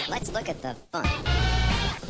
Let's look at the fun.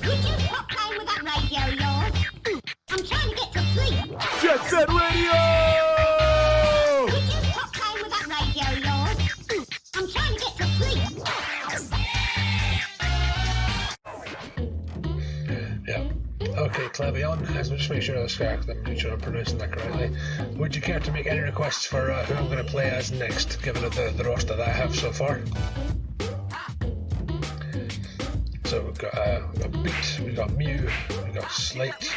Could you stop playing with that radio of yours? I'm trying to get to sleep. Set Radio! Could you stop playing with that radio of yours? I'm trying to get to sleep. Yeah. Okay, Clavion, let's just make sure I'm pronouncing that correctly. Would you care to make any requests for who I'm going to play as next, given the roster that I have so far? So we've got Beat, we've got Mew, we've got Slate,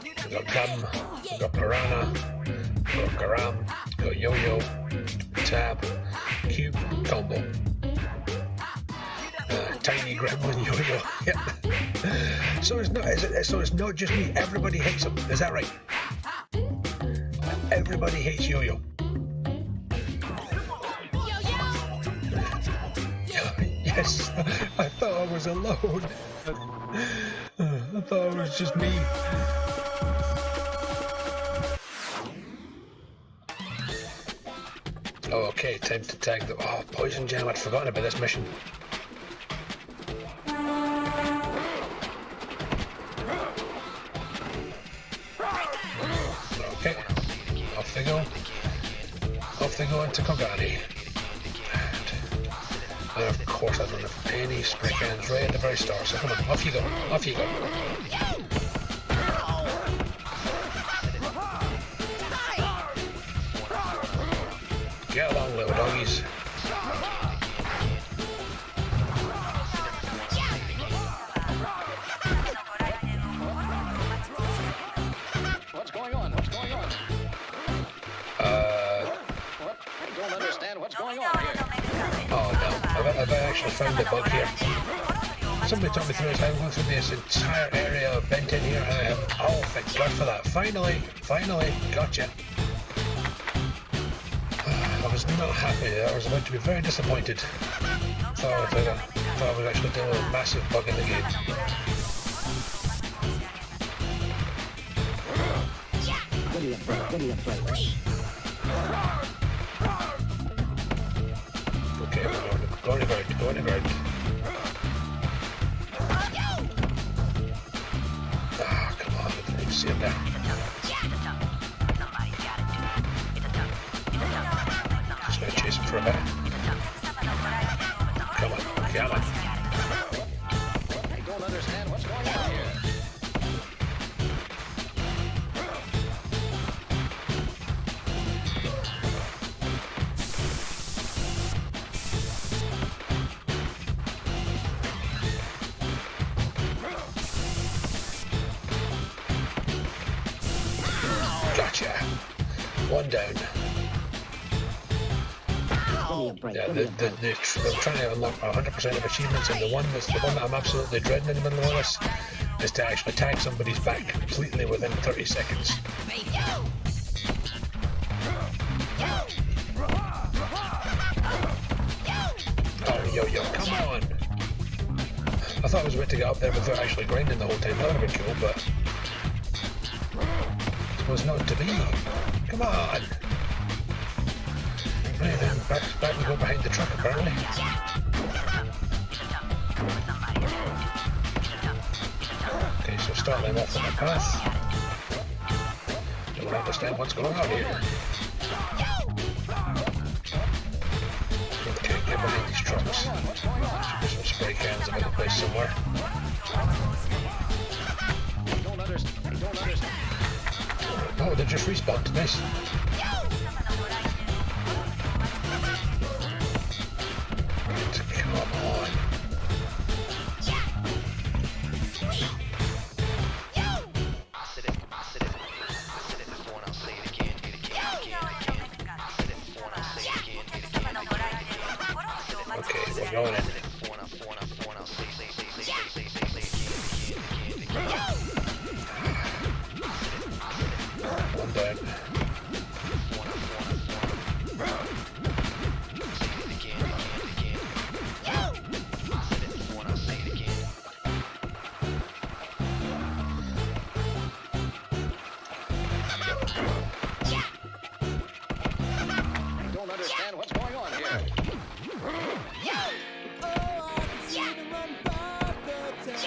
we've got Gum, we've got Piranha, we've got Garam, we've got Yo-Yo, Tab, Cube, Combo. Tiny Gremlin Yo-Yo. Yep. So it's not just me. Everybody hates him. Is that right? Everybody hates Yo-Yo. Yes, I thought I was alone. I thought it was just me. Oh, okay, time to tag the... Oh, Poison Jam, I'd forgotten about this mission. Okay, off they go. Off they go into Kogani. And of course I don't have any spray cans right at the very start, so come on, off you go, off you go. Get along, little doggies. What's going on? What's going on? What? I don't understand what's going on here. Oh no, I've actually found a bug here. Somebody told me through as I'm going through this entire area bent in here and I have, oh thank God for that. Finally, gotcha. I was not happy, I was about to be very disappointed. Thought I was actually dealing with a massive bug in the game. Okay, we're going to guard. Ah, come on, I didn't even see him there. Just going to chase him for a bit. Come on. I don't understand what's going on here. Gotcha. One down. Yeah, I'm trying to unlock 100% of achievements, and the one that I'm absolutely dreading in the middle of this is to actually tag somebody's back completely within 30 seconds. Oh, Yo-Yo, come on! I thought I was about to get up there without actually grinding the whole time. That would have been cool, but it was not to be. Come on! Right then, back we go behind the truck apparently. Okay, so start them off on the path. Don't understand what's going on here. Okay, get behind these trucks. Should be some spray cans about the place somewhere. I don't understand. Oh, they just respawned. Nice. Come on. Okay, we're going in. One down.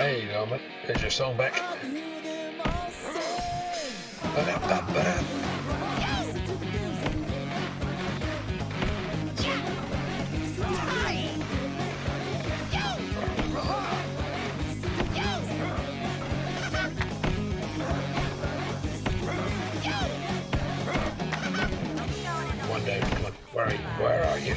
There you go, mate. There's your song back. Ba-da-ba-ba-da. One down, come on. Where are you? Where are you?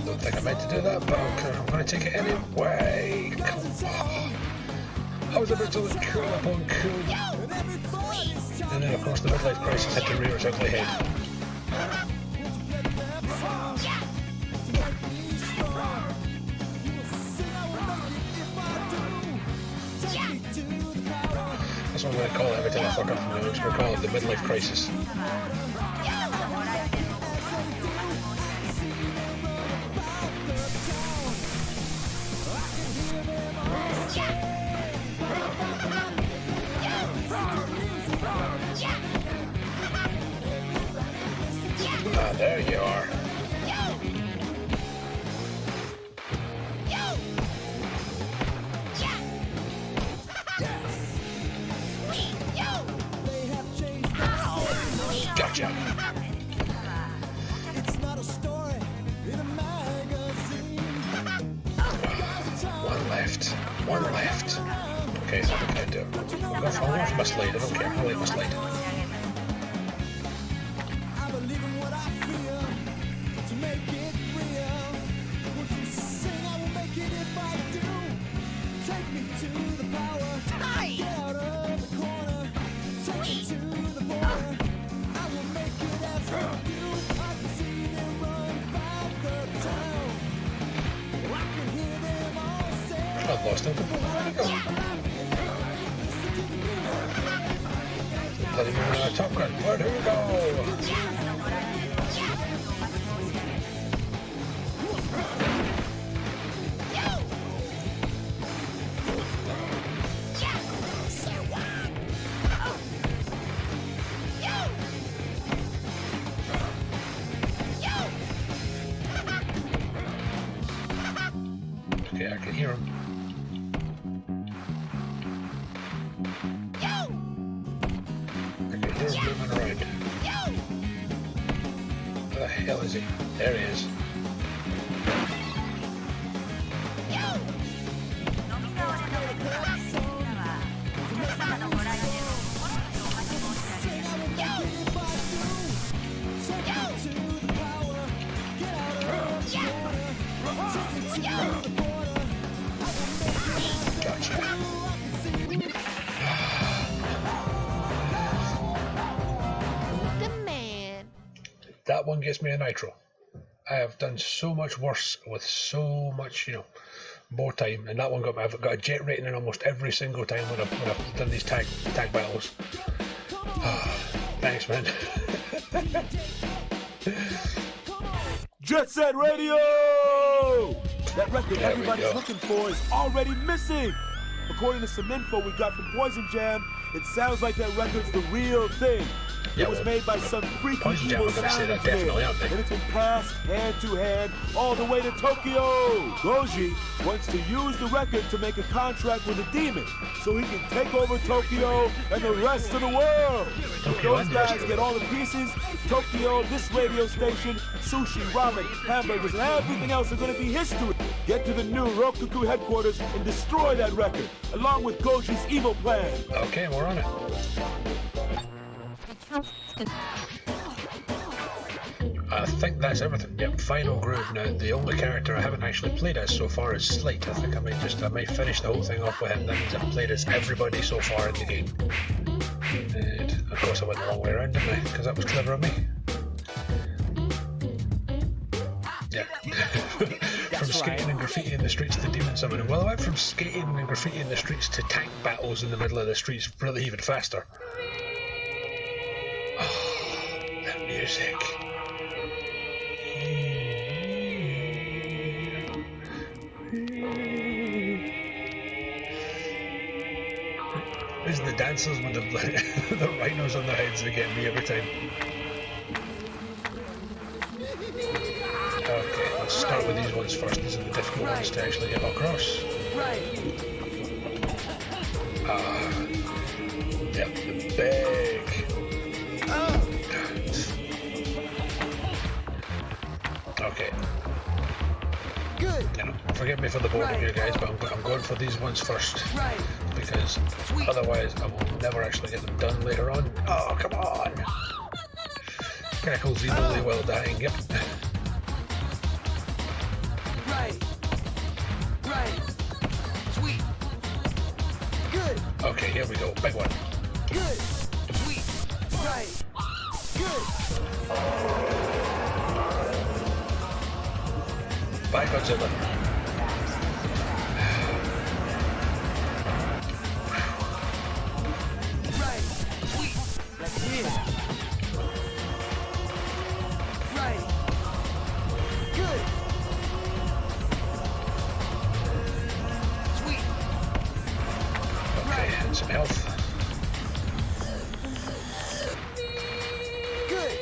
Don't think I meant to do that, but I'm going to take it anyway. Come on. I was about to look cool upon cool. And then, of course, the midlife crisis had to rear its ugly head. That's what I'm going to call it every time I fuck up from the notes. We'll call it the midlife crisis. Ah, there you are. Gotcha. One left. One left. Okay, so I can do it. I'll go for my slide. I don't care. I'll leave my slide. I've lost him. Where'd he go? Bloody Top Gun. Where'd he go? Okay, I can hear him. He's moving around. Where the hell is he? There he is. Gotcha. That one gets me a nitro. I have done so much worse with so much, more time, and that one I've got a jet rating in almost every single time when I've done these tag battles. Thanks, man. Jet Set Radio! That record everybody's looking for is already missing. According to some info we got from Poison Jam, it sounds like that record's the real thing. It was made by some freaky evil sound engineer, and it's been passed hand to hand all the way to Tokyo. Goji wants to use the record to make a contract with a demon so he can take over Tokyo and the rest of the world. If those guys get all the pieces, Tokyo, this radio station, sushi, ramen, hamburgers, and everything else are going to be history. Get to the new Rokuku headquarters and destroy that record, along with Goji's evil plan. Okay, we're on it. I think that's everything. Yep, final groove. Now, the only character I haven't actually played as so far is Slate. I think I might finish the whole thing off with him. That means I've played as everybody so far in the game. And of course I went the wrong way around, didn't I? Because that was clever of me. Yeah. From skating and graffiti in the streets to demon summoning. Well, I went from skating and graffiti in the streets to tank battles in the middle of the streets really even faster. Oh, that music. It's the dancers with the the rhinos on their heads that get me every time. Okay, let's start with these ones first. These are the difficult ones to actually get across. Yep, the big. Okay. Good. You know, forgive me for the boredom here, guys, but I'm going for these ones first. Because otherwise I will never actually get them done later on. Oh, come on! Pickle's equally well dying, yep. Sweet. Good. Okay, here we go. Big one. Good. Sweet. Right. Good. Bye, Godzilla. Right. Sweet. Yeah. Right. Good. Sweet. Okay, and some health. Good.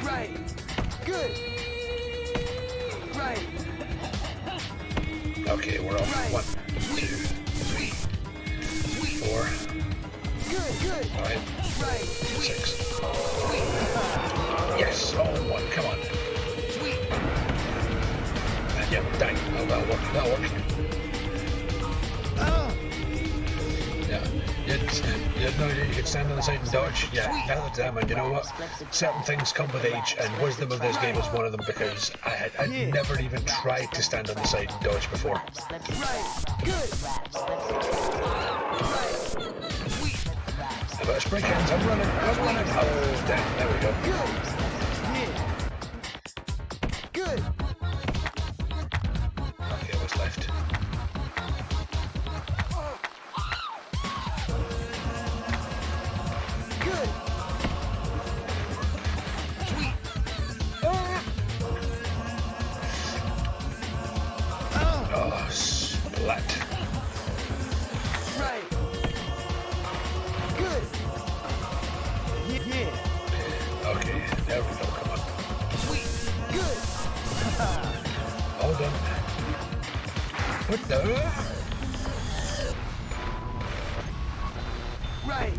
Right. Good. Right. Okay, we're off. Right. 1, 2, 3, 4, Good. Good. 5, Right. 6. Yes, all in one. Come on. Sweet. And yep, dang. Oh, that'll work. That'll work. Yeah. You know, you can stand on the side and dodge. Yeah, neither damn. And you know what? Certain things come with age, and wisdom of this game is one of them because I'd never even tried to stand on the side and dodge before. Right. Good. Right. Sweet. I've got spray cans. I'm running. Oh, damn. There we go. Good. Yeah. Good. Okay, what's left? Good. Sweet. Oh, splat. Right. Good. Yeah. Okay, there we go. Come on. Sweet. Good. All done. What the? Right.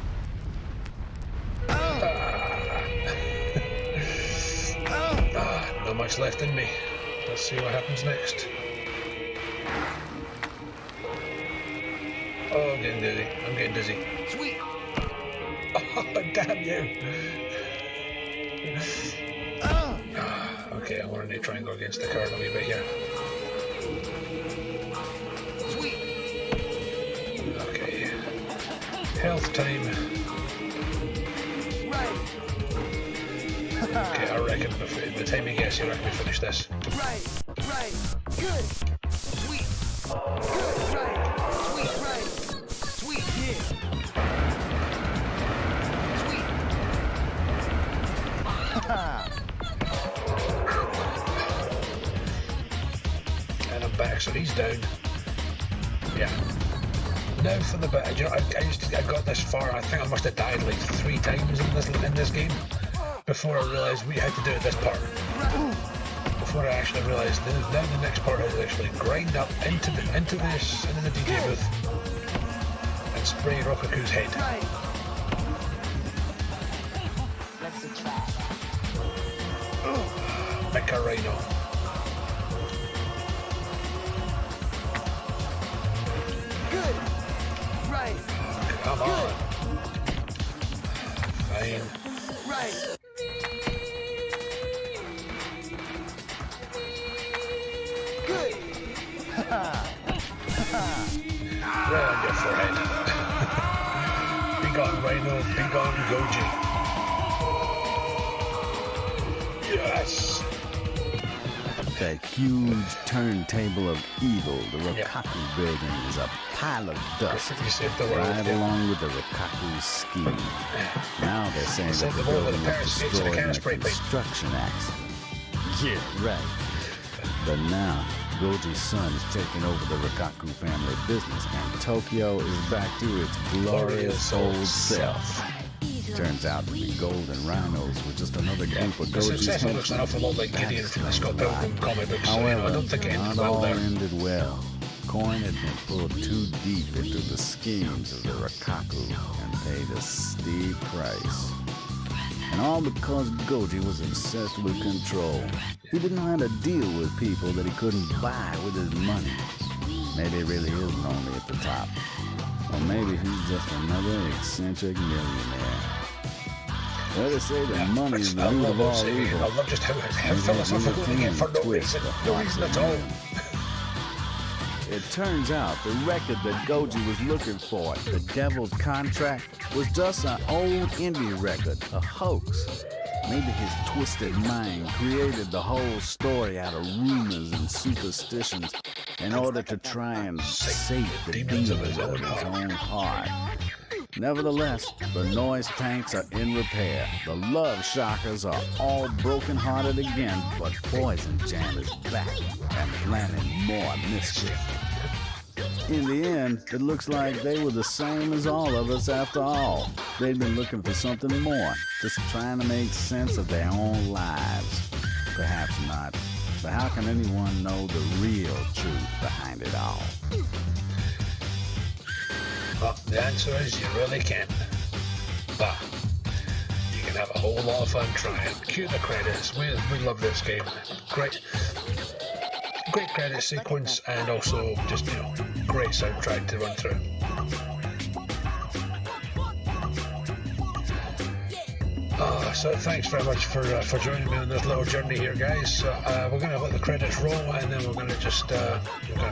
Not much left in me. Let's see what happens next. Oh, I'm getting dizzy. I'm getting dizzy. Sweet. Oh, damn you. Okay, I want to try and go against the current a wee bit here. Sweet. Okay. Health time. Right. Okay, I reckon by the time he gets here, I can finish this. Right. Right. Good. Sweet. Good. Right. Sweet. Right. Sweet. Yeah. Sweet. And I'm back, so he's down. Yeah. Now for the bit. You know, I got this far. I think I must have died like 3 times in this game before I realised we had to do this part. Before I actually realised now the next part is actually grind up into the DJ booth and spray Rokaku's head. Right. Mech Rhino. Good. Right. Come on. Fine. Right. Good. Right on your forehead. Be gone, Rhino. Be gone, Goji. Yes. That huge turntable of evil, the Rokkaku building, is a pile of dust You saved the world. right Yeah. along with the Rokkaku scheme. Now they're saying Saved that the the world with building a pair was of skates and a destroyed can in of a spray paint. construction accident. Yeah, right. But now Goji's son is taking over the Rikaku family business, and Tokyo is back to its glorious old self. Turns out the Golden Rhinos were just another group of The Goji's successor looks an awful lot like Gideon from the Scott Pilgrim comic books, so I don't think it ended not well all there. ended well. Coin had been pulled too deep into the schemes of the Rikaku and paid a steep price. And all because Goji was obsessed with control. He didn't know how to deal with people that he couldn't buy with his money. Maybe he really is lonely at the top. Or maybe he's just another eccentric millionaire. Well, they say that money is the root of all evil. I love just how philosophical they get for no reason at all. It turns out the record that Goji was looking for, The Devil's Contract, was just an old indie record, a hoax. Maybe his twisted mind created the whole story out of rumors and superstitions in order to try and sate the demons of his own heart. Nevertheless, the noise tanks are in repair. The love shockers are all broken-hearted again, but Poison Jam is back and planning more mischief. In the end, it looks like they were the same as all of us after all. They'd been looking for something more, just trying to make sense of their own lives. Perhaps not, but how can anyone know the real truth behind it all? Well, the answer is you really can't. But you can have a whole lot of fun trying. Cue the credits. We love this game. Great credit sequence, and also just, great soundtrack to run through. So thanks very much for joining me on this little journey here, guys. So, we're going to let the credits roll, and then we're going to just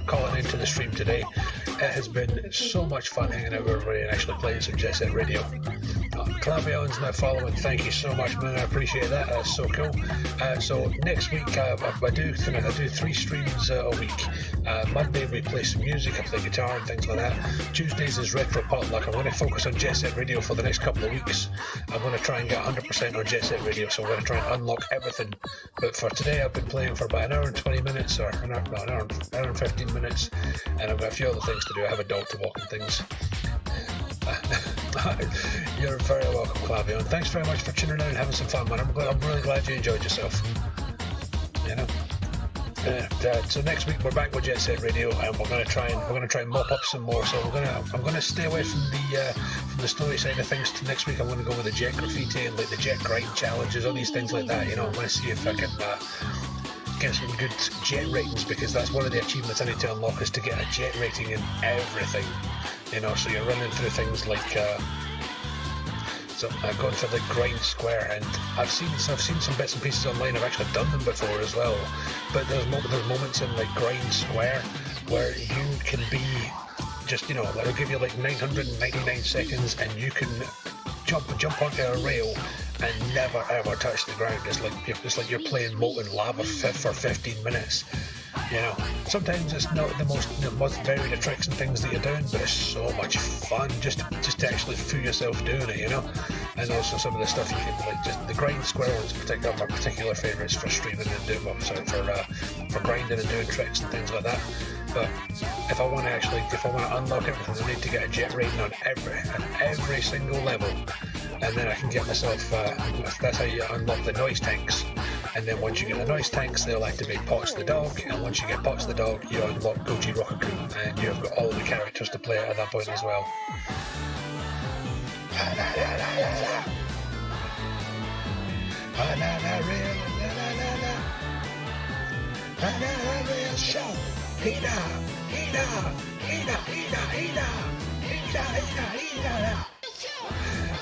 call it into the stream today. It has been so much fun hanging out with everybody and actually playing some Jet Set Radio. Clavion's now following. Thank you so much, man. I appreciate that. That's so cool. So next week I do 3 streams a week. Monday we play some music. I play guitar and things like that. Tuesdays is Retro Potluck. I'm going to focus on Jet Set Radio for the next couple of weeks. I'm going to try and get 100% on Jet Set Radio, so I'm going to try and unlock everything. But for today I've been playing for about an hour and 20 minutes, or an hour and 15 minutes, and I've got a few other things to do. I have a dog to walk and things. You're very welcome, Clavion. Thanks very much for tuning in and having some fun, man. I'm really glad you enjoyed yourself. So next week we're back with Jet Set Radio, and we're going to try and mop up some more. So I'm going to stay away from the story side of things. Next week I'm going to go with the jet graffiti and like the jet grind challenges, all these things like that. I'm going to see if I can get some good jet ratings, because that's one of the achievements I need to unlock, is to get a jet rating in everything. So you're running through things like so I've gone for the grind square, and I've seen some bits and pieces online. I've actually done them before as well, but there's moments in like grind square where you can be just it'll give you like 999 seconds, and you can jump onto a rail and never ever touch the ground. It's like you're playing molten lava for 15 minutes. Sometimes it's not the most varied of tricks and things that you're doing, but it's so much fun just to actually feel yourself doing it, And also some of the stuff you can just the grind square ones are my particular favourites for streaming and doing for grinding and doing tricks and things like that. But if I want to unlock everything, I need to get a jet rating on every single level, and then I can get myself. That's how you unlock the noise tanks. And then once you get the noise tanks, they'll activate Potts the dog, and once you get Potts the dog, you unlock Goji Rokaku, and you've got all the characters to play at that point as well. Real show.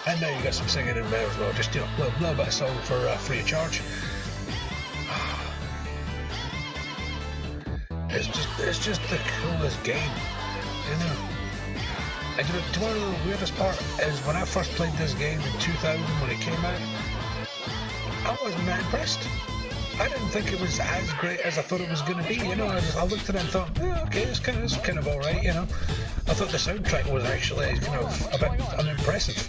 And now you got some singing in there as well, just a little bit of song for free of charge. It's just the coolest game, And do you want to know the weirdest part is when I first played this game in 2000 when it came out, I wasn't that impressed. I didn't think it was as great as I thought it was going to be. I looked at it and thought, okay, it's kind of all right. I thought the soundtrack was actually a bit unimpressive.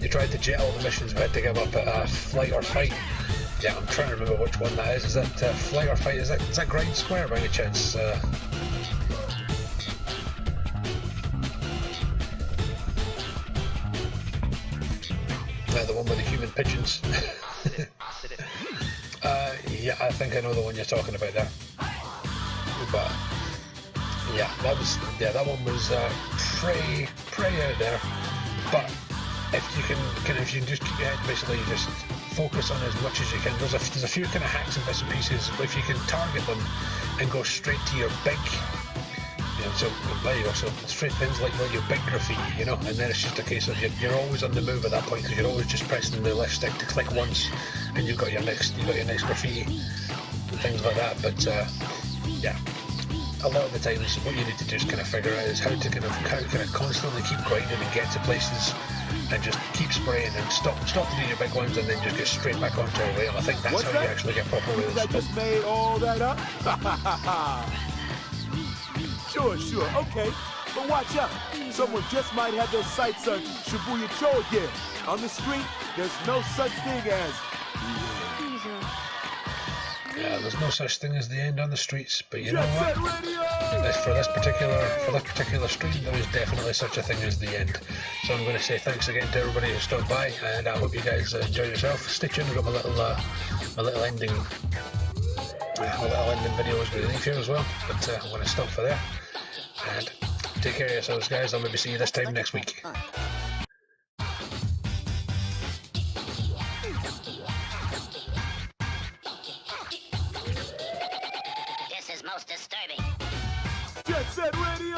You tried to jet all the missions, we had to give up a flight or fight. Yeah, I'm trying to remember which one that is. Is that Flight or Fight? Is that Grind Square by any chance? The one with the human pigeons. Yeah, I think I know the one you're talking about there. But yeah, that one was pretty out there. But if you can just keep your head, basically you just focus on as much as you can. There's a few kind of hacks and bits and pieces. If you can target them and go straight to your big, so there you go. So straight things like your big graffiti, and then it's just a case of you're always on the move at that point because you're always just pressing the left stick to click once, and you've got your next graffiti and things like that. But yeah, a lot of the times what you need to just kind of figure out is how to kind of constantly keep grinding and get to places and just keep spraying and stop to do your big ones and then just get straight back onto a rail. I think that's how you actually get proper rails. I just made all that up? Sure, okay. But watch out. Someone just might have their sights on Shibuya Cho again. On the street, there's no such thing as... Yeah, there's no such thing as the end on the streets, but you know Set what? Radio! For this particular stream, there is definitely such a thing as the end. So I'm going to say thanks again to everybody who stopped by, and I hope you guys enjoy yourself. Stay tuned, I've got my little ending videos with leave here as well, but I'm going to stop for there. And take care of yourselves, guys. I'll maybe see you this time next week. This is most disturbing. Jet Set Radio!